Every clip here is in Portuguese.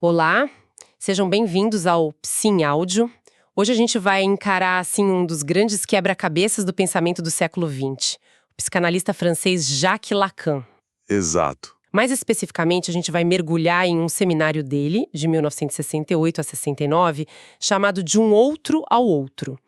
Olá, sejam bem-vindos ao Psim Áudio. Hoje a gente vai encarar assim um dos grandes quebra-cabeças do pensamento do século XX, o psicanalista francês Jacques Lacan. Exato. Mais especificamente, a gente vai mergulhar em um seminário dele, de 1968 a 69, chamado De um Outro ao Outro.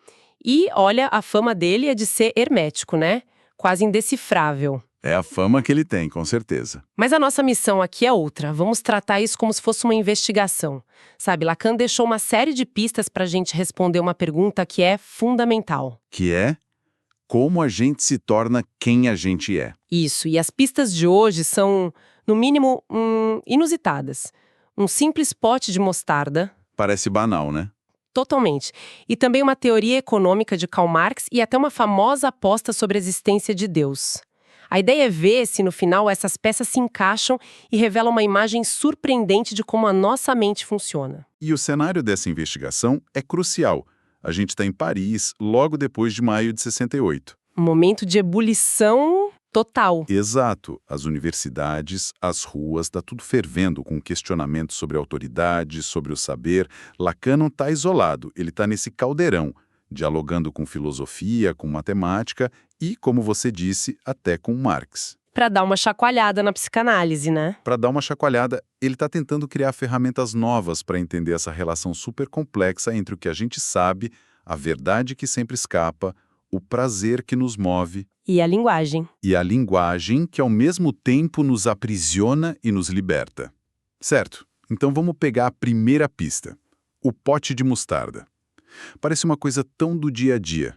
E, olha, a fama dele é de ser hermético, né? Quase indecifrável. É a fama que ele tem, com certeza. Mas a nossa missão aqui é outra. Vamos tratar isso como se fosse uma investigação. Sabe, Lacan deixou uma série de pistas para a gente responder uma pergunta que é fundamental. Que é como a gente se torna quem a gente é. Isso, e as pistas de hoje são, no mínimo, inusitadas. Um simples pote de mostarda. Parece banal, né? Totalmente. E também uma teoria econômica de Karl Marx e até uma famosa aposta sobre a existência de Deus. A ideia é ver se, no final, essas peças se encaixam e revelam uma imagem surpreendente de como a nossa mente funciona. E o cenário dessa investigação é crucial. A gente está em Paris, logo depois de maio de 68. Um momento de ebulição total. Exato. As universidades, as ruas, está tudo fervendo com questionamentos sobre a autoridade, sobre o saber. Lacan não está isolado, ele está nesse caldeirão, dialogando com filosofia, com matemática e, como você disse, até com Marx. Para dar uma chacoalhada na psicanálise, né? Para dar uma chacoalhada, ele está tentando criar ferramentas novas para entender essa relação super complexa entre o que a gente sabe, a verdade que sempre escapa, o prazer que nos move E a linguagem. e a linguagem que, ao mesmo tempo, nos aprisiona e nos liberta. Certo, então vamos pegar a primeira pista, o pote de mostarda. Parece uma coisa tão do dia a dia,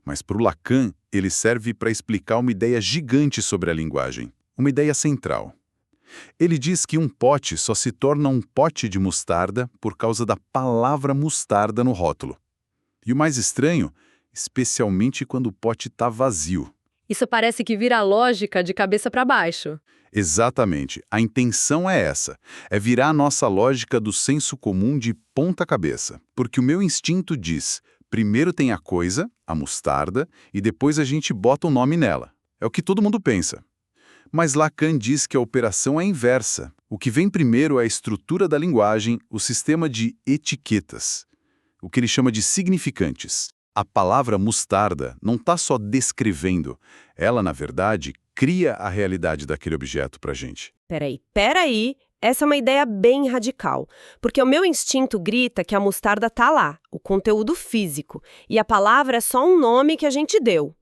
mas para o Lacan, ele serve para explicar uma ideia gigante sobre a linguagem, uma ideia central. Ele diz que um pote só se torna um pote de mostarda por causa da palavra mostarda no rótulo. E o mais estranho, especialmente quando o pote está vazio. Isso parece que vira a lógica de cabeça para baixo. Exatamente, a intenção é essa, é virar a nossa lógica do senso comum de ponta cabeça. Porque o meu instinto diz, primeiro tem a coisa, a mostarda, e depois a gente bota um nome nela. É o que todo mundo pensa. Mas Lacan diz que a operação é inversa. O que vem primeiro é a estrutura da linguagem, o sistema de etiquetas, o que ele chama de significantes. A palavra mostarda não está só descrevendo, ela, na verdade, cria a realidade daquele objeto para a gente. Peraí. Essa é uma ideia bem radical, porque o meu instinto grita que a mostarda tá lá, o conteúdo físico, e a palavra é só um nome que a gente deu.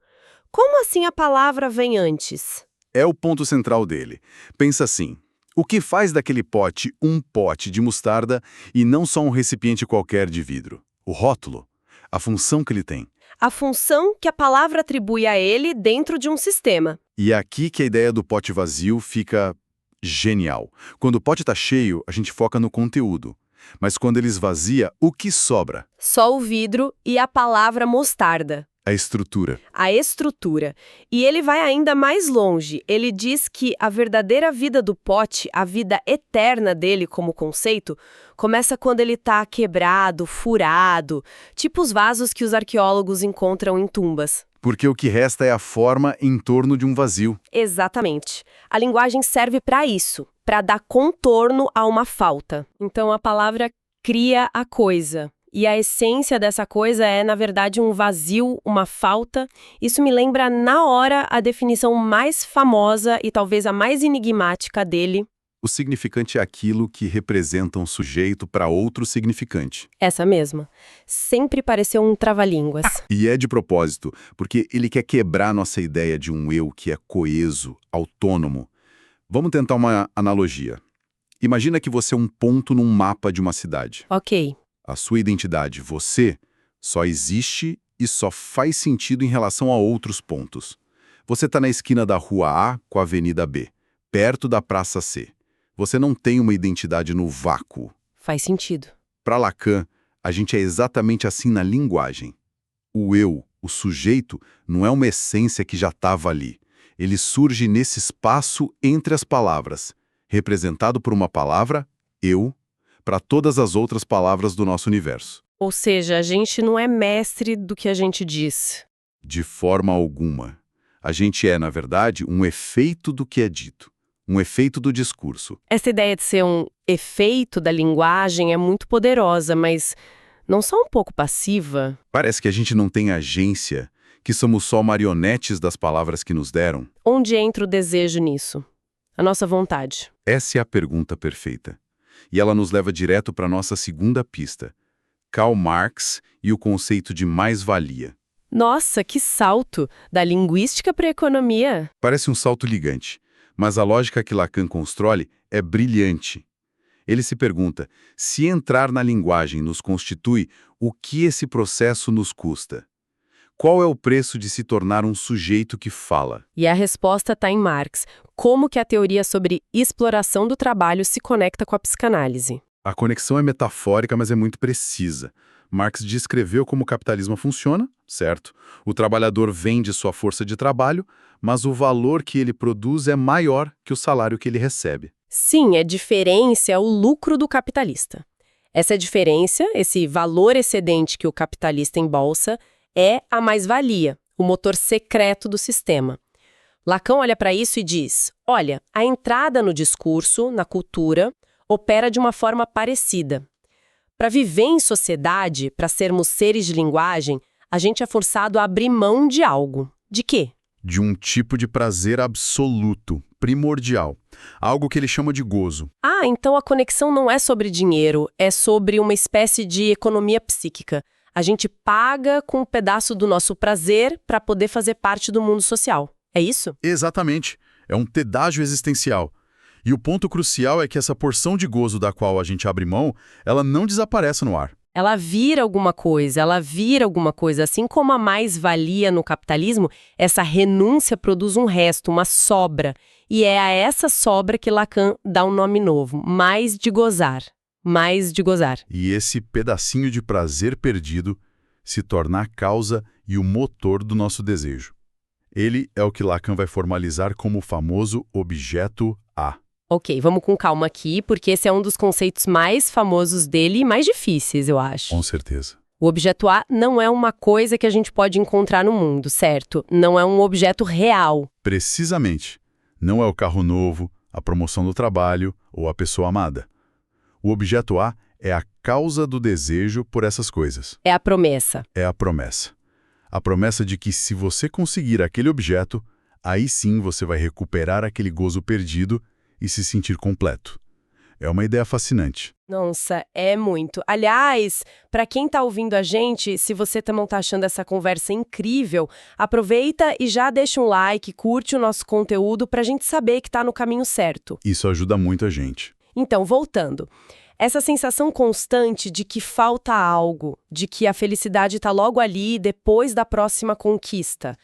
Como assim a palavra vem antes? É o ponto central dele. Pensa assim, o que faz daquele pote um pote de mostarda e não só um recipiente qualquer de vidro? O rótulo, a função que ele tem. A função que a palavra atribui a ele dentro de um sistema. E é aqui que a ideia do pote vazio fica genial. Quando o pote está cheio, a gente foca no conteúdo. Mas quando ele esvazia, o que sobra? Só o vidro e a palavra mostarda. A estrutura. A estrutura. E ele vai ainda mais longe. Ele diz que a verdadeira vida do pote, a vida eterna dele como conceito, começa quando ele está quebrado, furado, tipo os vasos que os arqueólogos encontram em tumbas. Porque o que resta é a forma em torno de um vazio. Exatamente. A linguagem serve para isso, para dar contorno a uma falta. Então a palavra cria a coisa. E a essência dessa coisa é, na verdade, um vazio, uma falta. Isso me lembra, na hora, a definição mais famosa e talvez a mais enigmática dele. O significante é aquilo que representa um sujeito para outro significante. Essa mesma. Sempre pareceu um trava-línguas. E é de propósito, porque ele quer quebrar nossa ideia de um eu que é coeso, autônomo. Vamos tentar uma analogia. Imagina que você é um ponto num mapa de uma cidade. Ok. A sua identidade, você, só existe e só faz sentido em relação a outros pontos. Você está na esquina da rua A com a avenida B, perto da praça C. Você não tem uma identidade no vácuo. Faz sentido. Para Lacan, a gente é exatamente assim na linguagem. O eu, o sujeito, não é uma essência que já estava ali. Ele surge nesse espaço entre as palavras, representado por uma palavra, eu, para todas as outras palavras do nosso universo. Ou seja, a gente não é mestre do que a gente diz. De forma alguma. A gente é, na verdade, um efeito do que é dito. um efeito do discurso. Essa ideia de ser um efeito da linguagem é muito poderosa, mas não só um pouco passiva? Parece que a gente não tem agência, que somos só marionetes das palavras que nos deram. Onde entra o desejo nisso? A nossa vontade. Essa é a pergunta perfeita. E ela nos leva direto para a nossa segunda pista. Karl Marx e o conceito de mais-valia. Nossa, que salto! Da linguística para a economia. Parece um salto ligante, mas a lógica que Lacan constrói é brilhante. Ele se pergunta, se entrar na linguagem nos constitui, o que esse processo nos custa? Qual é o preço de se tornar um sujeito que fala? E a resposta está em Marx. Como que a teoria sobre exploração do trabalho se conecta com a psicanálise? A conexão é metafórica, mas é muito precisa. Marx descreveu como o capitalismo funciona, certo? O trabalhador vende sua força de trabalho, mas o valor que ele produz é maior que o salário que ele recebe. Sim, a diferença é o lucro do capitalista. Essa diferença, esse valor excedente que o capitalista embolsa, é a mais-valia, o motor secreto do sistema. Lacan olha para isso e diz, olha, a entrada no discurso, na cultura, opera de uma forma parecida. Para viver em sociedade, para sermos seres de linguagem, a gente é forçado a abrir mão de algo. De quê? De um tipo de prazer absoluto, primordial. Algo que ele chama de gozo. Ah, então a conexão não é sobre dinheiro, é sobre uma espécie de economia psíquica. A gente paga com um pedaço do nosso prazer para poder fazer parte do mundo social. É isso? Exatamente. É um pedágio existencial. E o ponto crucial é que essa porção de gozo da qual a gente abre mão, ela não desaparece no ar. Ela vira alguma coisa. Assim como a mais-valia no capitalismo, essa renúncia produz um resto, uma sobra. E é a essa sobra que Lacan dá um nome novo, mais de gozar. Mais de gozar. E esse pedacinho de prazer perdido se torna a causa e o motor do nosso desejo. Ele é o que Lacan vai formalizar como o famoso objeto A. Ok, vamos com calma aqui, porque esse é um dos conceitos mais famosos dele e mais difíceis, eu acho. Com certeza. O objeto A não é uma coisa que a gente pode encontrar no mundo, certo? Não é um objeto real. Precisamente. Não é o carro novo, a promoção do trabalho ou a pessoa amada. O objeto A é a causa do desejo por essas coisas. É a promessa. É a promessa. A promessa de que se você conseguir aquele objeto, aí sim você vai recuperar aquele gozo perdido e se sentir completo. É uma ideia fascinante. Nossa, é muito. Aliás, para quem tá ouvindo a gente, se você também tá achando essa conversa incrível, aproveita e já deixa um like, curte o nosso conteúdo pra gente saber que tá no caminho certo. Isso ajuda muito a gente. Então, voltando. Essa sensação constante de que falta algo, de que a felicidade tá logo ali depois da próxima conquista.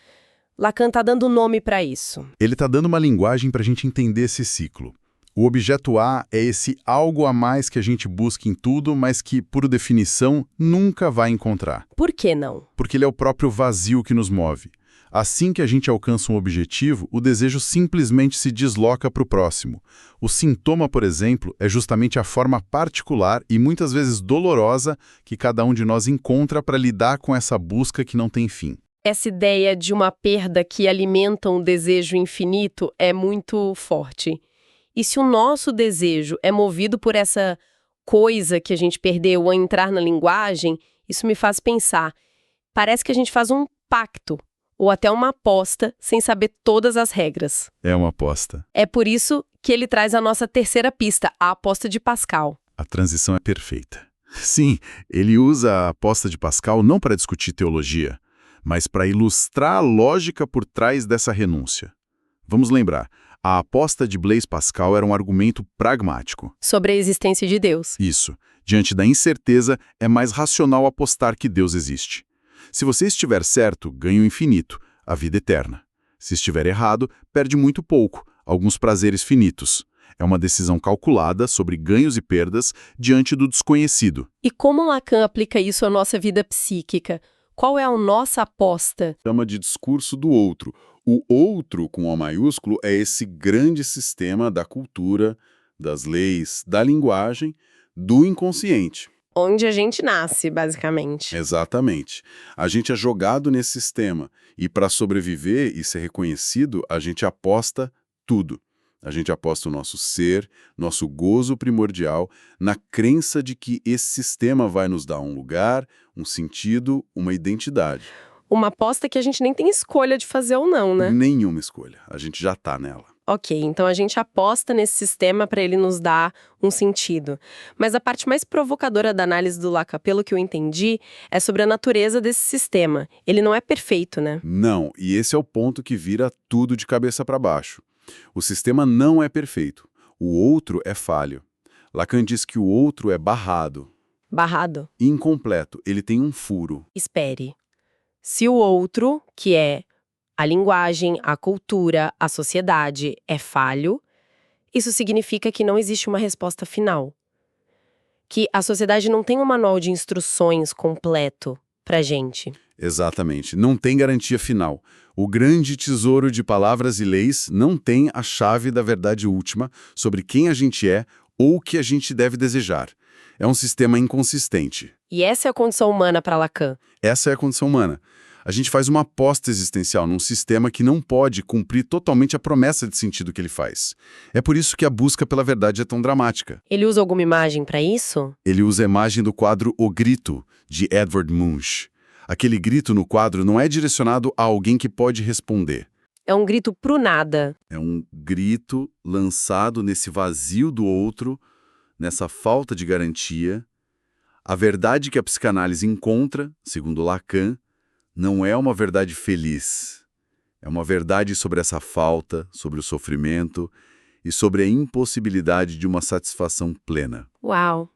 Lacan tá dando nome para isso. Ele está dando uma linguagem para a gente entender esse ciclo. O objeto A é esse algo a mais que a gente busca em tudo, mas que, por definição, nunca vai encontrar. Por que não? Porque ele é o próprio vazio que nos move. Assim que a gente alcança um objetivo, o desejo simplesmente se desloca para o próximo. O sintoma, por exemplo, é justamente a forma particular e muitas vezes dolorosa que cada um de nós encontra para lidar com essa busca que não tem fim. Essa ideia de uma perda que alimenta um desejo infinito é muito forte. E se o nosso desejo é movido por essa coisa que a gente perdeu a entrar na linguagem, isso me faz pensar. Parece que a gente faz um pacto, ou até uma aposta, sem saber todas as regras. É uma aposta. É por isso que ele traz a nossa terceira pista, a aposta de Pascal. A transição é perfeita. Sim, ele usa a aposta de Pascal não para discutir teologia, mas para ilustrar a lógica por trás dessa renúncia. Vamos lembrar, a aposta de Blaise Pascal era um argumento pragmático. Sobre a existência de Deus. Isso. Diante da incerteza, é mais racional apostar que Deus existe. Se você estiver certo, ganha o infinito, a vida eterna. Se estiver errado, perde muito pouco, alguns prazeres finitos. É uma decisão calculada sobre ganhos e perdas diante do desconhecido. E como Lacan aplica isso à nossa vida psíquica? Qual é a nossa aposta? Chama de discurso do outro. O outro, com O maiúsculo, é esse grande sistema da cultura, das leis, da linguagem, do inconsciente. Onde a gente nasce, basicamente. Exatamente. A gente é jogado nesse sistema e para sobreviver e ser reconhecido, a gente aposta tudo. A gente aposta o nosso ser, nosso gozo primordial, na crença de que esse sistema vai nos dar um lugar, um sentido, uma identidade. Uma aposta que a gente nem tem escolha de fazer ou não, né? Nenhuma escolha. A gente já tá nela. Ok, então a gente aposta nesse sistema para ele nos dar um sentido. Mas a parte mais provocadora da análise do Lacan, pelo que eu entendi, é sobre a natureza desse sistema. Ele não é perfeito, né? Não, e esse é o ponto que vira tudo de cabeça para baixo. O sistema não é perfeito. O outro é falho. Lacan diz que o outro é barrado. Barrado? Incompleto. Ele tem um furo. Espere. Se o outro, que é a linguagem, a cultura, a sociedade, é falho, isso significa que não existe uma resposta final. Que a sociedade não tem um manual de instruções completo pra gente. Exatamente. Não tem garantia final. O grande tesouro de palavras e leis não tem a chave da verdade última sobre quem a gente é ou o que a gente deve desejar. É um sistema inconsistente. E essa é a condição humana para Lacan. Essa é a condição humana. A gente faz uma aposta existencial num sistema que não pode cumprir totalmente a promessa de sentido que ele faz. É por isso que a busca pela verdade é tão dramática. Ele usa alguma imagem para isso? Ele usa a imagem do quadro O Grito, de Edvard Munch. Aquele grito no quadro não é direcionado a alguém que pode responder. É um grito pro nada. É um grito lançado nesse vazio do outro, nessa falta de garantia. A verdade que a psicanálise encontra, segundo Lacan, não é uma verdade feliz. É uma verdade sobre essa falta, sobre o sofrimento e sobre a impossibilidade de uma satisfação plena. Uau!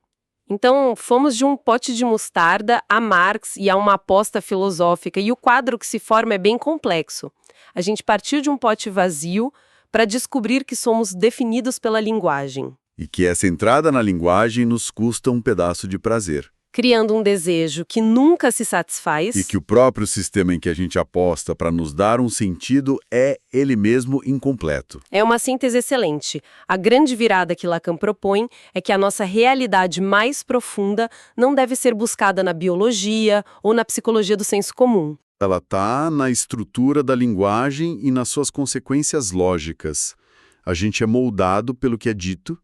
Então, fomos de um pote de mostarda a Marx e a uma aposta filosófica, e o quadro que se forma é bem complexo. A gente partiu de um pote vazio para descobrir que somos definidos pela linguagem. E que essa entrada na linguagem nos custa um pedaço de prazer. Criando um desejo que nunca se satisfaz. E que o próprio sistema em que a gente aposta para nos dar um sentido é ele mesmo incompleto. É uma síntese excelente. A grande virada que Lacan propõe é que a nossa realidade mais profunda não deve ser buscada na biologia ou na psicologia do senso comum. Ela está na estrutura da linguagem e nas suas consequências lógicas. A gente é moldado pelo que é dito,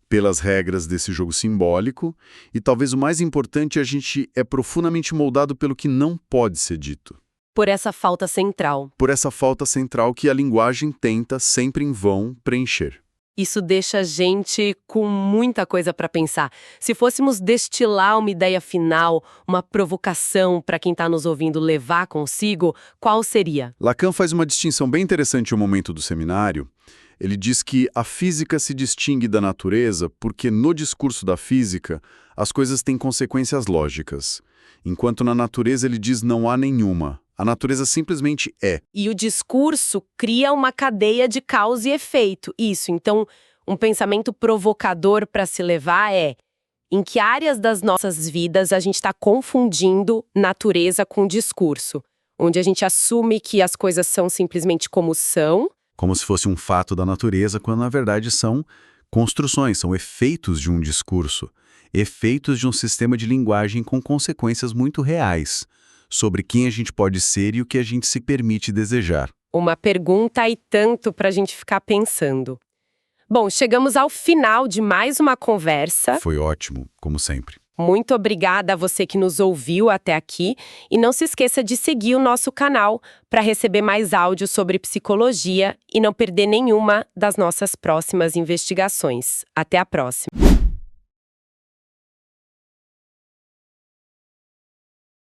pelas regras desse jogo simbólico, e talvez o mais importante, a gente é profundamente moldado pelo que não pode ser dito. Por essa falta central. Por essa falta central que a linguagem tenta, sempre em vão, preencher. Isso deixa a gente com muita coisa para pensar. Se fôssemos destilar uma ideia final, uma provocação para quem está nos ouvindo levar consigo, qual seria? Lacan faz uma distinção bem interessante no momento do seminário. Ele diz que a física se distingue da natureza porque no discurso da física as coisas têm consequências lógicas, enquanto na natureza ele diz não há nenhuma. A natureza simplesmente é. E o discurso cria uma cadeia de causa e efeito. Isso, então, um pensamento provocador para se levar é: em que áreas das nossas vidas a gente está confundindo natureza com discurso? Onde a gente assume que as coisas são simplesmente como são. Como se fosse um fato da natureza, quando na verdade são construções, são efeitos de um discurso, efeitos de um sistema de linguagem com consequências muito reais sobre quem a gente pode ser e o que a gente se permite desejar. Uma pergunta e tanto para a gente ficar pensando. Bom, chegamos ao final de mais uma conversa. Foi ótimo, como sempre. Muito obrigada a você que nos ouviu até aqui e não se esqueça de seguir o nosso canal para receber mais áudios sobre psicologia e não perder nenhuma das nossas próximas investigações. Até a próxima!